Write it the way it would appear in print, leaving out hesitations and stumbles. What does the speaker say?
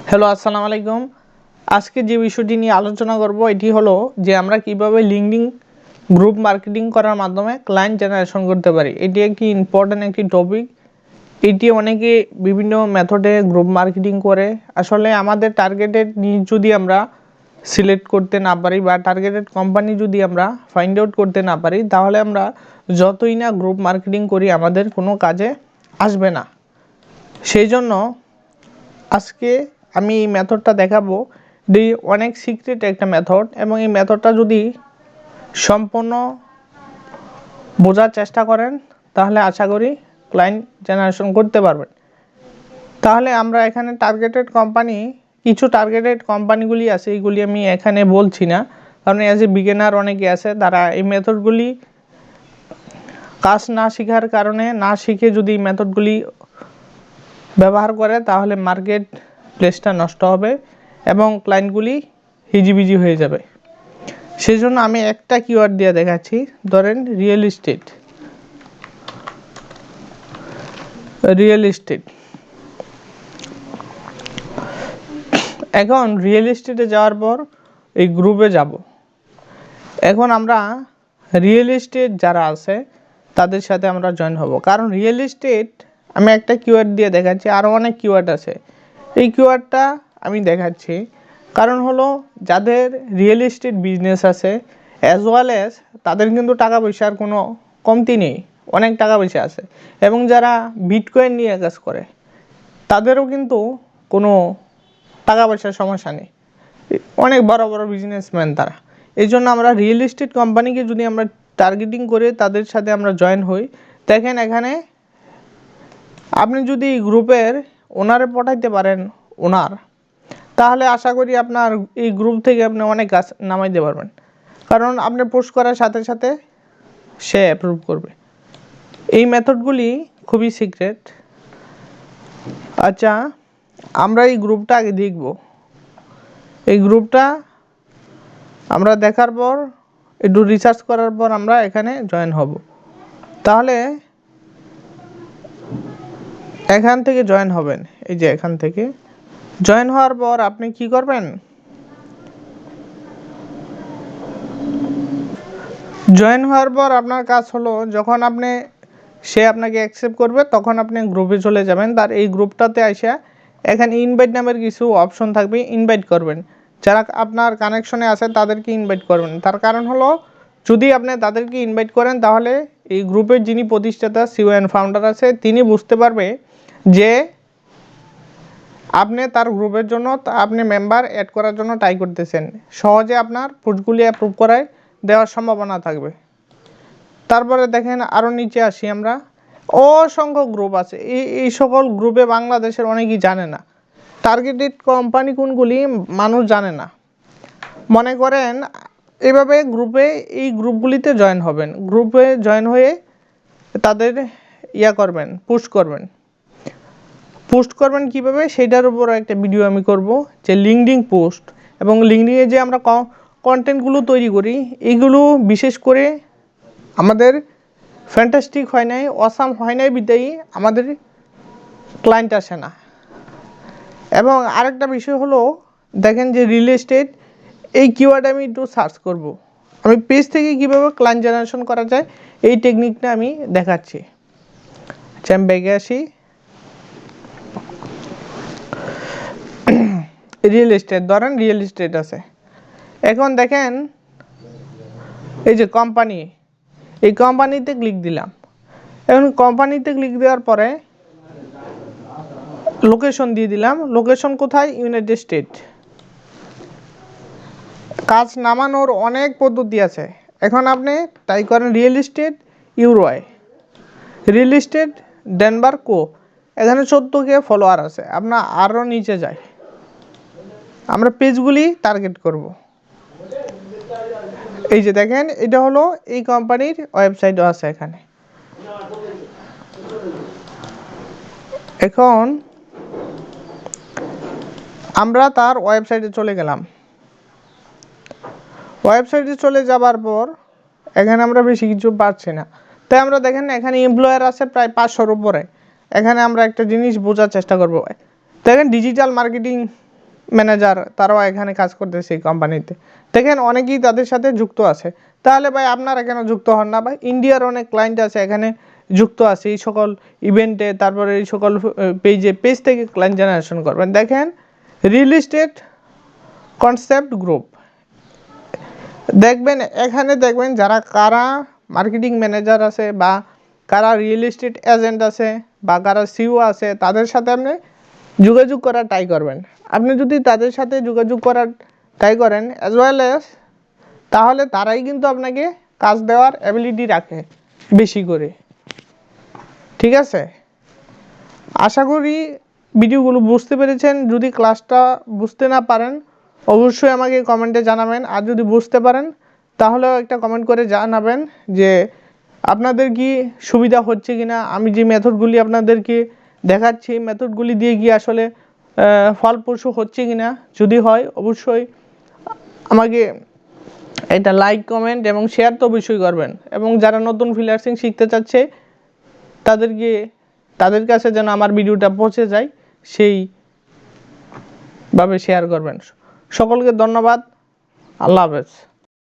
Hello, আসসালামু আলাইকুম। আজকে যে বিষয়টি নিয়ে আলোচনা করব এটি হলো যে আমরা কিভাবে লিঙ্কডিন গ্রুপ মার্কেটিং করার মাধ্যমে ক্লায়েন্ট জেনারেশন করতে পারি। এটি একটি ইম্পর্ট্যান্ট একটি টপিক। এটি অনেকে বিভিন্ন মেথডে গ্রুপ মার্কেটিং করে। আসলে আমাদের টার্গেটেড নিজ যদি আমরা সিলেক্ট করতে না পারি বা টার্গেটেড কোম্পানি যদি আমরা ফাইন্ড আউট করতে না পারি, তাহলে আমরা যতই না গ্রুপ মার্কেটিং করি আমাদের কোনো কাজে আসবে না। সেই জন্য আজকে আমি এই মেথডটা দেখাবো। এটি অনেক সিক্রেট একটা মেথড এবং এই মেথডটা যদি সম্পূর্ণ বোঝার চেষ্টা করেন তাহলে আশা করি ক্লায়েন্ট জেনারেশন করতে পারবেন। তাহলে আমরা এখানে টার্গেটেড কোম্পানি, কিছু টার্গেটেড কোম্পানিগুলি আছে, এইগুলি আমি এখানে বলছি না, কারণ অ্যাজ এ বিগিনার অনেকে আছে তারা এই মেথডগুলি কাজ না শেখার কারণে, না শিখে যদি এই মেথডগুলি ব্যবহার করে তাহলে মার্কেট প্লেসটা নষ্ট হবে এবং ক্লায়েন্টগুলি হিজিবিজি হয়ে যাবে। সেই জন্য আমি একটা কিওয়ার্ড দিয়ে দেখাচ্ছি। ধরেন রিয়েল এস্টেট। এখন রিয়েল এস্টেটে যাওয়ার পর এই গ্রুপে যাব। এখন আমরা রিয়েল এস্টেট যারা আছে তাদের সাথে আমরা জয়েন হব, কারণ রিয়েল এস্টেট আমি একটা কিওয়ার্ড দিয়ে দেখাচ্ছি, আরও অনেক কিওয়ার্ড আছে। এই কিওয়ার্ডটা আমি দেখাচ্ছি কারণ হলো যাদের রিয়েল এস্টেট বিজনেস আছে অ্যাজ ওয়েল অ্যাজ তাদের কিন্তু টাকা পয়সার কোনো কমতি নেই, অনেক টাকা পয়সা আছে। এবং যারা বিটকয়েন নিয়ে কাজ করে তাদেরও কিন্তু কোনো টাকা পয়সার সমস্যা নেই, অনেক বড় বড় বিজনেসম্যান তারা। এই জন্য আমরা রিয়েল এস্টেট কোম্পানিকে যদি আমরা টার্গেটিং করে তাদের সাথে আমরা জয়েন হই, দেখেন এখানে আপনি যদি গ্রুপের ওনারে পাঠাইতে পারেন ওনার, তাহলে আশা করি আপনার এই গ্রুপ থেকে আপনি অনেক কাজ নামাইতে পারবেন, কারণ আপনি পোস্ট করার সাথে সাথে সে অ্যাপ্রুভ করবে। এই মেথডগুলি খুবই সিক্রেট। আচ্ছা, আমরা এই গ্রুপটা আগে দেখব। এই গ্রুপটা আমরা দেখার পর একটু রিসার্চ করার পর আমরা এখানে জয়েন হব। তাহলে এখান থেকে জয়েন হবেন, এই যে এখান থেকে জয়েন হওয়ার পর আপনি কি করবেন, জয়েন হওয়ার পর আপনার কাজ হলো যখন আপনি সে আপনাকে অ্যাকসেপ্ট করবে তখন আপনি গ্রুপে চলে যাবেন। তার এই গ্রুপটাতে আসে এখানে ইনভাইট নামের কিছু অপশন থাকবে, ইনভাইট করবেন। যারা আপনার কানেকশনে আছে তাদেরকে ইনভাইট করবেন। তার কারণ হলো যদি আপনি তাদেরকে ইনভাইট করেন তাহলে এই গ্রুপের যিনি প্রতিষ্ঠাতা সিও অ্যান্ড ফাউন্ডার আছে তিনি বুঝতে পারবে যে আপনি তার গ্রুপের জন্য, আপনি মেম্বার অ্যাড করার জন্য ট্রাই করতেছেন, সহজে আপনার পোস্টগুলি অ্যাপ্রুভ করায় দেওয়ার সম্ভাবনা থাকবে। তারপরে দেখেন আরও নিচে আসি আমরা, অসংখ্য গ্রুপ আছে। এই সকল গ্রুপে বাংলাদেশের অনেকেই জানে না। টার্গেটেড কোম্পানি কোনগুলি মানুষ জানে না। মনে করেন এভাবে গ্রুপে, এই গ্রুপগুলিতে জয়েন হবেন, গ্রুপে জয়েন হয়ে তাদের করবেন, পোস্ট করবেন কীভাবে সেটার উপর একটা ভিডিও আমি করব, যে লিঙ্কডিন পোস্ট এবং লিঙ্কডিনে যে আমরা কন্টেন্টগুলো তৈরি করি এইগুলো বিশেষ করে আমাদের ফ্যান্টাস্টিক হয় নাই, অসাম হয় নাই বিদায়ী আমাদের ক্লায়েন্ট আসে না। এবং আরেকটা বিষয় হলো দেখেন যে রিয়েল এস্টেট, এই কিওয়ার্ড আমি একটু সার্চ করব, আমি পেজ থেকে কীভাবে ক্লায়েন্ট জেনারেশন করা যায় এই টেকনিকটা আমি দেখাচ্ছি। আচ্ছা, আমি ব্যাগে আসি। রিয়েল এস্টেট, ধরেন রিয়েল এস্টেট আছে। এখন দেখেন এই যে কোম্পানি, এই কোম্পানিতে ক্লিক দিলাম। এখন কোম্পানিতে ক্লিক দেওয়ার পরে লোকেশন দিয়ে দিলাম। লোকেশন কোথায়? United State. কাজ নামানোর অনেক পদ্ধতি আছে। এখন আপনি তাই করেন রিয়েল এস্টেট ইউরোয়, রিয়েল এস্টেট ডেনভার কো, এখানে 14K ফলোয়ার আছে। আপনার আরও নিচে যায়, আমরা পেজগুলি টার্গেট করব। এই যে দেখেন এটা হলো এই কোম্পানির ওয়েবসাইটও আছে এখানে। এখন আমরা তার ওয়েবসাইটে চলে গেলাম। ওয়েবসাইটে চলে যাবার পর এখানে আমরা বেশি কিছু পাচ্ছি না, তাই আমরা দেখেন এখানে এমপ্লয়ার আছে প্রায় 500-র উপরে। এখানে আমরা একটা জিনিস বোঝার চেষ্টা করব। দেখেন ডিজিটাল মার্কেটিং ম্যানেজার তারাও এখানে কাজ করতেছে এই কোম্পানিতে। দেখেন অনেকেই তাদের সাথে যুক্ত আছে। তাহলে ভাই আপনারা কেন যুক্ত হন না? ভাই ইন্ডিয়ার অনেক ক্লায়েন্ট আছে এখানে যুক্ত আছে এই সকল ইভেন্টে, তারপরে এই সকল পেজ থেকে ক্লায়েন্ট জেনারেশন করবেন। দেখেন রিয়েল এস্টেট কনসেপ্ট গ্রুপ দেখবেন, এখানে দেখবেন যারা কারা মার্কেটিং ম্যানেজার আছে বা কারা রিয়েল এস্টেট এজেন্ট আছে বা কারা সিও আছে, তাদের সাথে আপনি যোগাযোগ করার ট্রাই করবেন। আপনি যদি তাদের সাথে যোগাযোগ করার ট্রাই করেন অ্যাজ ওয়েল অ্যাজ, তাহলে তারাই কিন্তু আপনাকে কাজ দেওয়ার অ্যাবিলিটি রাখে বেশি করে। ঠিক আছে, আশা করি ভিডিওগুলো বুঝতে পেরেছেন। যদি ক্লাসটা বুঝতে না পারেন অবশ্যই আমাকে কমেন্টে জানাবেন, আর যদি বুঝতে পারেন তাহলেও একটা কমেন্ট করে জানাবেন যে আপনাদের কি সুবিধা হচ্ছে কিনা, আমি যে মেথডগুলি আপনাদেরকে দেখাচ্ছি মেথডগুলি দিয়ে কি আসলে ফলপ্রসূ হচ্ছে কিনা। যদি হয় অবশ্যই আমাকে এটা লাইক, কমেন্ট এবং শেয়ার তো অবশ্যই করবেন। এবং যারা নতুন ফ্রিল্যান্সিং শিখতে চাচ্ছে তাদের কাছে যেন আমার ভিডিওটা পৌঁছে যায় সেইভাবে শেয়ার করবেন। সকলকে ধন্যবাদ, আল্লাহ হাফেজ।